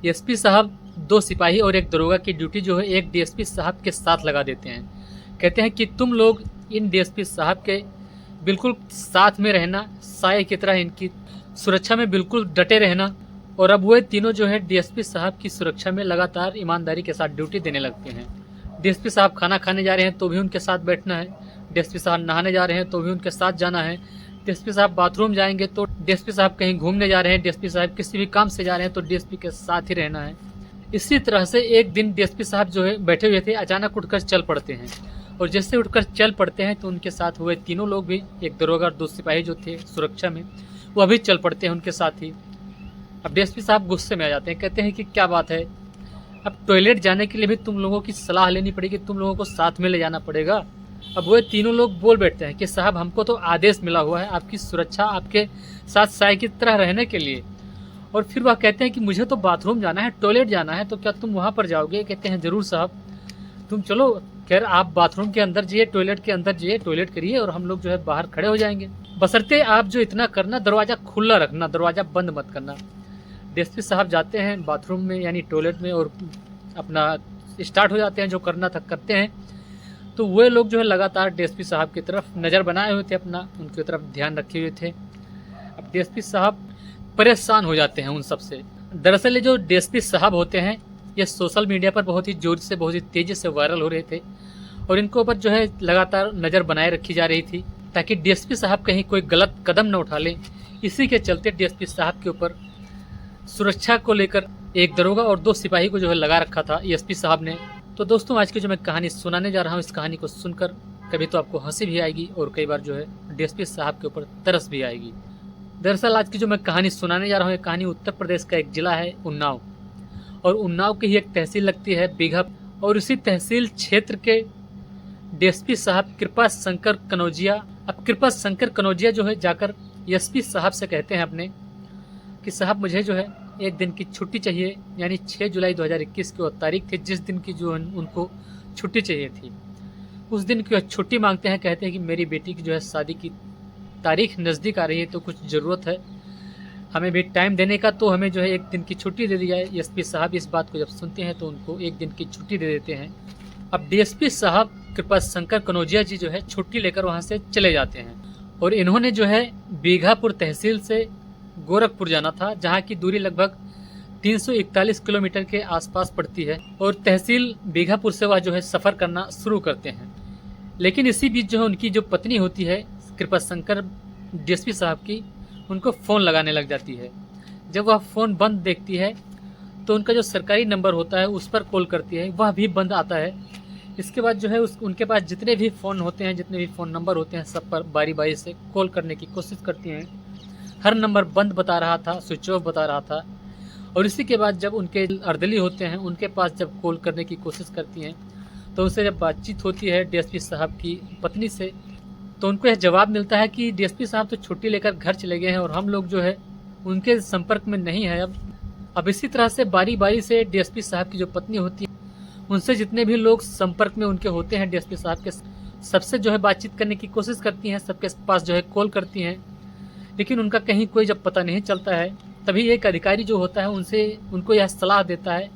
SP साहब 2 सिपाही और 1 दरोगा की ड्यूटी जो है एक डीएसपी साहब के साथ लगा देते हैं। कहते हैं कि तुम लोग इन डीएसपी साहब के बिल्कुल साथ में रहना, साये की तरह इनकी सुरक्षा में बिल्कुल डटे रहना। और अब वो तीनों जो है डीएसपी साहब की सुरक्षा में लगातार ईमानदारी के साथ ड्यूटी देने लगते हैं। डीएसपी साहब खाना खाने जा रहे हैं तो भी उनके साथ बैठना है, डीएसपी साहब नहाने जा रहे हैं तो भी उनके साथ जाना है, डीएसपी साहब बाथरूम जाएंगे तो डीएसपी साहब कहीं घूमने जा रहे हैं, डीएसपी साहब किसी भी काम से जा रहे हैं तो डीएसपी के साथ ही रहना है। इसी तरह से एक दिन डीएसपी साहब जो है बैठे हुए थे, अचानक उठकर चल पड़ते हैं और जैसे उठकर चल पड़ते हैं तो उनके साथ हुए तीनों लोग भी, 1 दरोगा और 2 सिपाही जो थे सुरक्षा में, वह भी चल पड़ते हैं उनके साथ ही। अब डीएसपी साहब गुस्से में आ जाते हैं, कहते हैं कि क्या बात है, अब टॉयलेट जाने के लिए भी तुम लोगों की सलाह लेनी पड़ेगी, तुम लोगों को साथ में ले जाना पड़ेगा। अब वो तीनों लोग बोल बैठते हैं कि साहब हमको तो आदेश मिला हुआ है आपकी सुरक्षा, आपके साथ साय की तरह रहने के लिए। और फिर वह कहते हैं कि मुझे तो बाथरूम जाना है, टॉयलेट जाना है, तो क्या तुम वहाँ पर जाओगे? कहते हैं जरूर साहब, तुम चलो। खैर आप बाथरूम के अंदर जाइए, टॉयलेट के अंदर जाइए, टॉयलेट करिए और हम लोग जो है बाहर खड़े हो जाएंगे। बशर्ते आप जो इतना करना, दरवाज़ा खुला रखना, दरवाज़ा बंद मत करना। डीएसपी साहब जाते हैं बाथरूम में यानी टॉयलेट में और अपना स्टार्ट हो जाते हैं, जो करना था करते हैं। तो वे लोग जो है लगातार डीएसपी साहब की तरफ नज़र बनाए हुए थे, अपना उनकी तरफ ध्यान रखे हुए थे। अब डीएसपी साहब परेशान हो जाते हैं उन सब से। दरअसल ये जो डीएसपी साहब होते हैं ये सोशल मीडिया पर बहुत ही जोर से, बहुत ही तेज़ी से वायरल हो रहे थे और इनको ऊपर जो है लगातार नज़र बनाए रखी जा रही थी ताकि डीएसपी साहब कहीं कोई गलत कदम न उठा लें। इसी के चलते डीएसपी साहब के ऊपर सुरक्षा को लेकर 1 दरोगा और 2 सिपाही को जो है लगा रखा था एसपी साहब ने। तो दोस्तों आज की जो मैं कहानी सुनाने जा रहा हूँ, इस कहानी को सुनकर कभी तो आपको हंसी भी आएगी और कई बार जो है डीएसपी साहब के ऊपर तरस भी आएगी। दरअसल आज की जो मैं कहानी सुनाने जा रहा हूँ, ये कहानी उत्तर प्रदेश का एक जिला है उन्नाव, और उन्नाव की ही एक तहसील लगती है बीघा, और उसी तहसील क्षेत्र के डीएसपी साहब कृपा शंकर कनौजिया। अब कृपा शंकर कनौजिया जो है जाकर एसपी साहब से कहते हैं अपने कि साहब मुझे जो है एक दिन की छुट्टी चाहिए, यानी 6 जुलाई 2021 की वो तारीख थी जिस दिन की जो उनको छुट्टी चाहिए थी। उस दिन की छुट्टी मांगते हैं, कहते हैं कि मेरी बेटी की जो है शादी की तारीख नज़दीक आ रही है तो कुछ ज़रूरत है हमें भी टाइम देने का, तो हमें जो है 1 दिन की छुट्टी दे दी जाए। एसपी साहब इस बात को जब सुनते हैं तो उनको 1 दिन की छुट्टी दे देते हैं। अब डीएसपी साहब कृपा शंकर कनौजिया जी जो है छुट्टी लेकर वहाँ से चले जाते हैं और इन्होंने जो है बीघापुर तहसील से गोरखपुर जाना था, जहाँ की दूरी लगभग 341 किलोमीटर के आसपास पड़ती है, और तहसील बीघापुर से वह जो है सफ़र करना शुरू करते हैं। लेकिन इसी बीच जो है उनकी जो पत्नी होती है कृपा शंकर डीएसपी साहब की, उनको फ़ोन लगाने लग जाती है। जब वह फ़ोन बंद देखती है तो उनका जो सरकारी नंबर होता है उस पर कॉल करती है, वह भी बंद आता है। इसके बाद जो है उनके पास जितने भी फ़ोन होते हैं, जितने भी फ़ोन नंबर होते हैं, सब पर बारी बारी से कॉल करने की कोशिश करती हैं। हर नंबर बंद बता रहा था, स्विच ऑफ बता रहा था। और इसी के बाद जब उनके अर्दली होते हैं, उनके पास जब कॉल करने की कोशिश करती हैं तो उनसे जब बातचीत होती है डीएसपी साहब की पत्नी से, तो उनको यह जवाब मिलता है कि डीएसपी साहब तो छुट्टी लेकर घर चले गए हैं और हम लोग जो है उनके संपर्क में नहीं है। अब इसी तरह से बारी बारी से डीएसपी साहब की जो पत्नी होती है उनसे जितने भी लोग संपर्क में उनके होते हैं डीएसपी साहब के, सबसे जो है बातचीत करने की कोशिश करती हैं, सबके पास जो है कॉल करती हैं, लेकिन उनका कहीं कोई जब पता नहीं चलता है तभी एक अधिकारी जो होता है उनको यह सलाह देता है,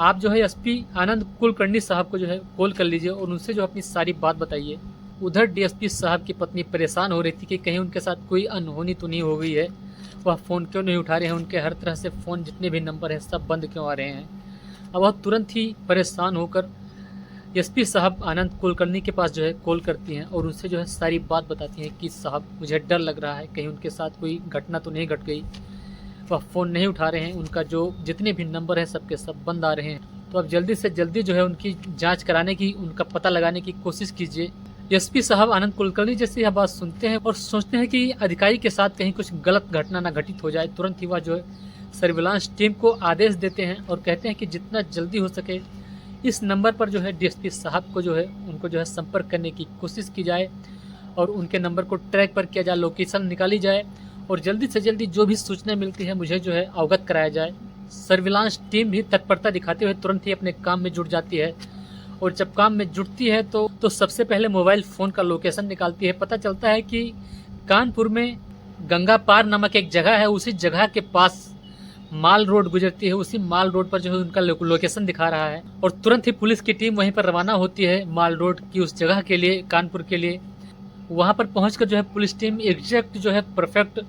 आप जो है एसपी आनंद कुलकर्णी साहब को जो है कॉल कर लीजिए और उनसे जो अपनी सारी बात बताइए। उधर डीएसपी साहब की पत्नी परेशान हो रही थी कि कहीं उनके साथ कोई अनहोनी तो नहीं हो गई है, वह फ़ोन क्यों नहीं उठा रहे हैं, उनके हर तरह से फ़ोन जितने भी नंबर हैं सब बंद क्यों आ रहे हैं। अब वह तुरंत ही परेशान होकर एसपी साहब आनंद कुलकर्णी के पास जो है कॉल करती हैं और उनसे जो है सारी बात बताती हैं कि साहब मुझे डर लग रहा है, कहीं उनके साथ कोई घटना तो नहीं घट गई, वह फ़ोन नहीं उठा रहे हैं, उनका जो जितने भी नंबर है सबके सब बंद आ रहे हैं, तो अब जल्दी से जल्दी जो है उनकी जांच कराने की, उनका पता लगाने की कोशिश कीजिए। एसपी साहब आनंद कुलकर्णी जैसे यह बात सुनते हैं और सोचते हैं कि अधिकारी के साथ कहीं कुछ गलत घटना ना घटित हो जाए। तुरंत ही वह जो है सर्विलांस टीम को आदेश देते हैं और कहते हैं कि जितना जल्दी हो सके इस नंबर पर जो है डीएसपी साहब को जो है उनको जो है संपर्क करने की कोशिश की जाए और उनके नंबर को ट्रैक पर किया जाए, लोकेशन निकाली जाए और जल्दी से जल्दी जो भी सूचना मिलती है मुझे जो है अवगत कराया जाए। सर्विलांस टीम भी तत्परता दिखाते हुए तुरंत ही अपने काम में जुट जाती है और जब काम में जुटती है तो सबसे पहले मोबाइल फ़ोन का लोकेशन निकालती है। पता चलता है कि कानपुर में गंगा पार नामक एक जगह है, उसी जगह के पास माल रोड गुजरती है, उसी माल रोड पर जो है उनका लोकेशन दिखा रहा है और तुरंत ही पुलिस की टीम वहीं पर रवाना होती है माल रोड की उस जगह के लिए, कानपुर के लिए। वहाँ पर पहुँचकर जो है पुलिस टीम एग्जैक्ट जो है परफेक्ट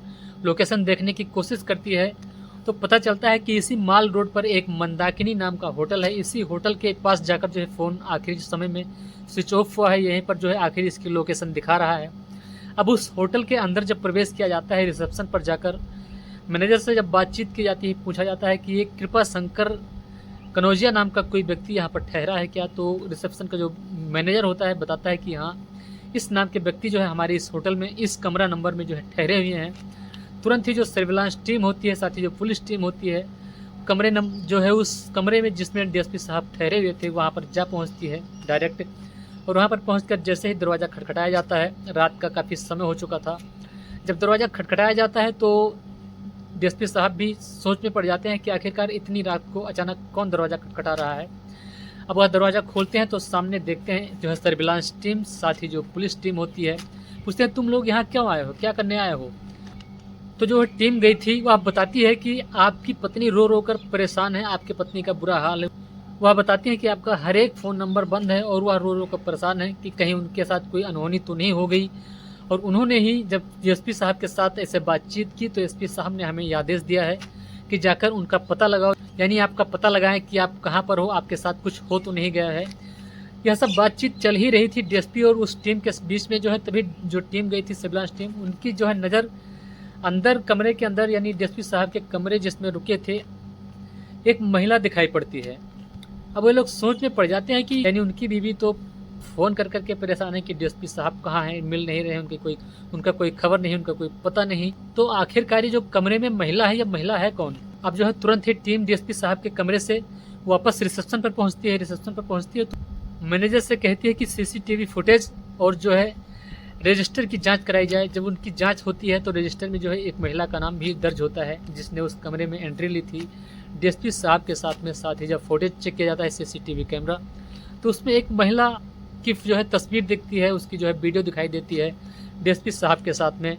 लोकेशन देखने की कोशिश करती है। तो पता चलता है कि इसी माल रोड पर एक मंदाकिनी नाम का होटल है। इसी होटल के पास जाकर जो है फ़ोन आखिरी समय में स्विच ऑफ हुआ है, यहीं पर जो है आखिर इसकी लोकेशन दिखा रहा है। अब उस होटल के अंदर जब प्रवेश किया जाता है, रिसेप्शन पर जाकर मैनेजर से जब बातचीत की जाती है, पूछा जाता है कि ये कृपा शंकर कनौजिया नाम का कोई व्यक्ति यहाँ पर ठहरा है क्या? तो रिसेप्शन का जो मैनेजर होता है बताता है कि हाँ, इस नाम के व्यक्ति जो है हमारे इस होटल में इस कमरा नंबर में जो है ठहरे हुए हैं। तुरंत ही जो सर्विलांस टीम होती है, साथ ही जो पुलिस टीम होती है, कमरे जो है उस कमरे में जिसमें डीएसपी साहब ठहरे हुए थे वहाँ पर जा पहुँचती है डायरेक्ट। और वहाँ पर पहुँचकर जैसे ही दरवाज़ा खटखटाया जाता है, रात का काफ़ी समय हो चुका था, जब दरवाज़ा खटखटाया जाता है तो डीएसपी साहब भी सोच में पड़ जाते हैं कि आखिरकार इतनी रात को अचानक कौन दरवाज़ा खटखटा रहा है। अब वह दरवाज़ा खोलते हैं तो सामने देखते हैं जो है सर्विलांस टीम, साथ ही जो पुलिस टीम होती है। पूछते हैं तुम लोग यहाँ क्यों आए हो, क्या करने आए हो? तो जो टीम गई थी वह बताती है कि आपकी पत्नी रो रो कर परेशान है, आपकी पत्नी का बुरा हाल है। वह बताती है कि आपका हर एक फ़ोन नंबर बंद है और वह रो रो कर परेशान है कि कहीं उनके साथ कोई अनहोनी तो नहीं हो गई। और उन्होंने ही जब एसपी साहब के साथ ऐसे बातचीत की तो एसपी साहब ने हमें आदेश दिया है कि जाकर उनका पता लगाओ, यानी आपका पता लगाएं कि आप कहाँ पर हो, आपके साथ कुछ हो तो नहीं गया है। यह सब बातचीत चल ही रही थी डीएसपी और उस टीम के बीच में जो है तभी जो टीम गई थी सर्विलांस टीम, उनकी जो है नज़र अंदर कमरे के अंदर यानी डीएसपी साहब के कमरे जिसमें रुके थे एक महिला दिखाई पड़ती है। अब वे लोग सोच में पड़ जाते हैं कि यानी उनकी बीवी तो फ़ोन कर करके परेशान है कि डीएसपी साहब कहाँ हैं, मिल नहीं रहे, उनका कोई खबर नहीं, उनका कोई पता नहीं। तो आखिरकार जो कमरे में महिला है, यह महिला है कौन? अब जो है तुरंत ही टीम डीएसपी साहब के कमरे से वापस रिसेप्शन पर पहुँचती है। रिसेप्शन पर पहुँचती है तो मैनेजर से कहती है कि सीसीटीवी फुटेज और जो है रजिस्टर की जांच कराई जाए। जब उनकी जांच होती है तो रजिस्टर में जो है एक महिला का नाम भी दर्ज होता है जिसने उस कमरे में एंट्री ली थी डीएसपी साहब के साथ में। साथ ही जब फुटेज चेक किया जाता है सीसीटीवी कैमरा तो उसमें एक महिला की जो है तस्वीर दिखती है, उसकी जो है वीडियो दिखाई देती है डीएसपी साहब के साथ में।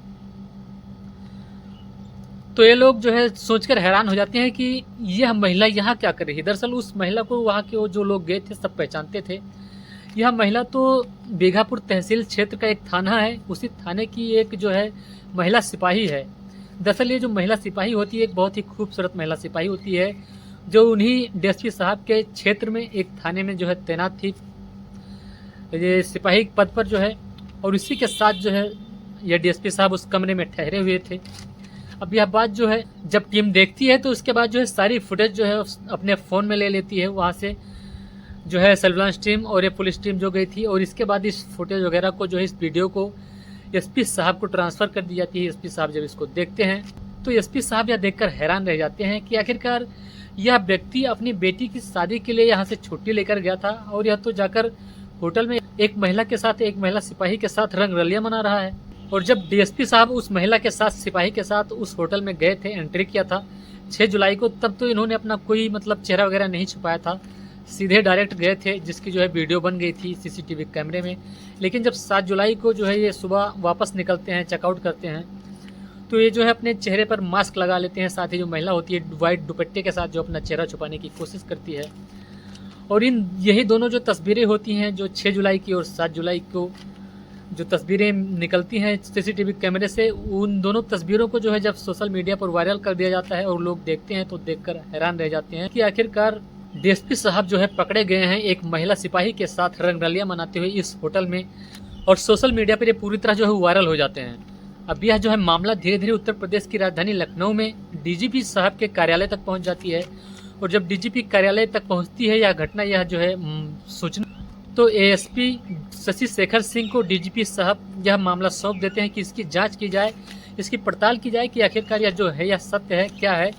तो ये लोग जो है सोचकर हैरान हो जाते हैं कि यह महिला यहाँ क्या कर रही है। दरअसल उस महिला को वहाँ के जो लोग गए थे सब पहचानते थे। यह महिला तो बीघापुर तहसील क्षेत्र का एक थाना है, उसी थाने की एक जो है महिला सिपाही है। दरअसल ये जो महिला सिपाही होती है एक बहुत ही खूबसूरत महिला सिपाही होती है जो उन्हीं डीएसपी साहब के क्षेत्र में एक थाने में जो है तैनात थी ये सिपाही पद पर जो है। और इसी के साथ जो है यह डीएसपी साहब उस कमरे में ठहरे हुए थे। अब यह बात जो है जब टीम देखती है तो उसके बाद जो है सारी फुटेज जो है अपने फ़ोन में ले लेती है वहाँ से जो है सर्विलांस टीम और ये पुलिस टीम जो गई थी। और इसके बाद इस फुटेज वगैरह को जो है इस वीडियो को एसपी साहब को ट्रांसफ़र कर दी जाती है। एसपी साहब जब इसको देखते हैं तो एसपी साहब यह देखकर हैरान रह जाते हैं कि आखिरकार यह व्यक्ति अपनी बेटी की शादी के लिए यहाँ से छुट्टी लेकर गया था और यह तो जाकर होटल में एक महिला के साथ, एक महिला सिपाही के साथ रंग रलियां मना रहा है। और जब डीएसपी साहब उस महिला के साथ, सिपाही के साथ उस होटल में गए थे, एंट्री किया था 6 जुलाई को, तब तो इन्होंने अपना कोई मतलब चेहरा वगैरह नहीं छुपाया था, सीधे डायरेक्ट गए थे जिसकी जो है वीडियो बन गई थी सीसीटीवी कैमरे में। लेकिन जब 7 जुलाई को जो है ये सुबह वापस निकलते हैं, चेकआउट करते हैं, तो ये जो है अपने चेहरे पर मास्क लगा लेते हैं। साथ ही जो महिला होती है वाइट दुपट्टे के साथ जो अपना चेहरा छुपाने की कोशिश करती है। और यही दोनों जो तस्वीरें होती हैं जो 6 जुलाई की और 7 जुलाई को जो तस्वीरें निकलती हैं सीसीटीवी कैमरे से, उन दोनों तस्वीरों को जो है जब सोशल मीडिया पर वायरल कर दिया जाता है और लोग देखते हैं तो देखकर हैरान रह जाते हैं कि आखिरकार डीएसपी साहब जो है पकड़े गए हैं एक महिला सिपाही के साथ रंगरलियां मनाते हुए इस होटल में। और सोशल मीडिया पर ये पूरी तरह जो है वायरल हो जाते हैं। अब यह जो है मामला धीरे धीरे उत्तर प्रदेश की राजधानी लखनऊ में डीजीपी साहब के कार्यालय तक पहुँच जाती है। और जब डीजीपी कार्यालय तक पहुंचती है यह घटना, यह जो है सूचना, तो एएसपी शशि शेखर सिंह को डीजीपी साहब यह मामला सौंप देते हैं कि इसकी जांच की जाए, इसकी पड़ताल की जाए कि आखिरकार यह जो है यह सत्य है क्या है।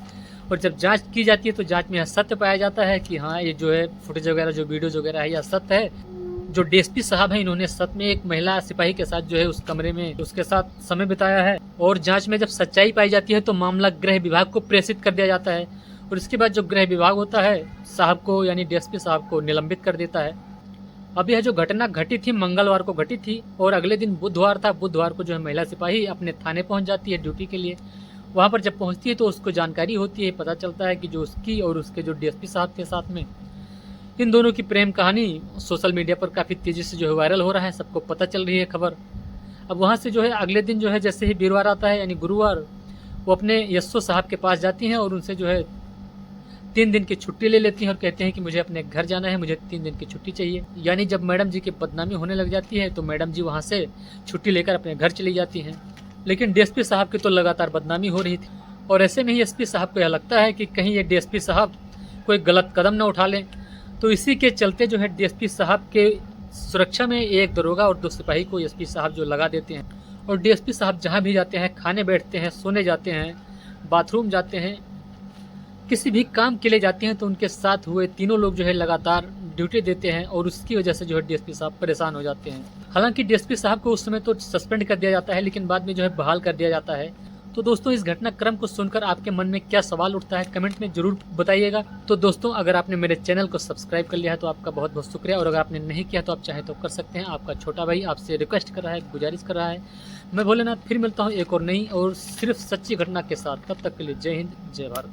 और जब जांच की जाती है तो जांच में यह सत्य पाया जाता है कि हाँ ये जो है फुटेज वगैरह जो वीडियोज वगैरह है यह सत्य है। जो डीएसपी साहब हैं इन्होंने सच में एक महिला सिपाही के साथ जो है उस कमरे में उसके साथ समय बिताया है। और जाँच में जब सच्चाई पाई जाती है तो मामला गृह विभाग को प्रेषित कर दिया जाता है। और इसके बाद जो गृह विभाग होता है साहब को यानी डीएसपी साहब को निलंबित कर देता है। अब यह जो घटना घटी थी मंगलवार को घटी थी और अगले दिन बुधवार था। बुधवार को जो है महिला सिपाही अपने थाने पहुंच जाती है ड्यूटी के लिए। वहाँ पर जब पहुँचती है तो उसको जानकारी होती है, पता चलता है कि जो उसकी और उसके जो डीएसपी साहब के साथ में इन दोनों की प्रेम कहानी सोशल मीडिया पर काफ़ी तेज़ी से जो है वायरल हो रहा है, सबको पता चल रही है खबर। अब वहाँ से जो है अगले दिन जो है जैसे ही वीरवार आता है यानी गुरुवार, वो अपने यस्सो साहब के पास जाती हैं और उनसे जो है 3 दिन की छुट्टी ले लेती हैं और कहते हैं कि मुझे अपने घर जाना है, मुझे 3 दिन की छुट्टी चाहिए। यानी जब मैडम जी की बदनामी होने लग जाती है तो मैडम जी वहाँ से छुट्टी लेकर अपने घर चली जाती हैं। लेकिन डीएसपी साहब की तो लगातार बदनामी हो रही थी और ऐसे में ही एसपी साहब को यह लगता है कि कहीं ये डीएसपी साहब कोई गलत कदम न उठा लें। तो इसी के चलते जो है डीएसपी साहब के सुरक्षा में एक दरोगा और 2 सिपाही को एसपी साहब जो लगा देते हैं और डीएसपी साहब जहाँ भी जाते हैं, खाने बैठते हैं, सोने जाते हैं, बाथरूम जाते हैं, किसी भी काम के लिए जाते हैं तो उनके साथ हुए तीनों लोग जो है लगातार ड्यूटी देते हैं और उसकी वजह से जो है डीएसपी साहब परेशान हो जाते हैं। हालांकि डीएसपी साहब को उस समय तो सस्पेंड कर दिया जाता है लेकिन बाद में जो है बहाल कर दिया जाता है। तो दोस्तों इस घटनाक्रम को सुनकर आपके मन में क्या सवाल उठता है कमेंट में जरूर बताइएगा। तो दोस्तों अगर आपने मेरे चैनल को सब्सक्राइब कर लिया है तो आपका बहुत बहुत शुक्रिया और अगर आपने नहीं किया तो आप चाहे तो कर सकते हैं। आपका छोटा भाई आपसे रिक्वेस्ट कर रहा है, गुजारिश कर रहा है। मैं भोलेनाथ फिर मिलता हूँ एक और नई और सिर्फ सच्ची घटना के साथ। तब तक के लिए जय हिंद, जय भारत।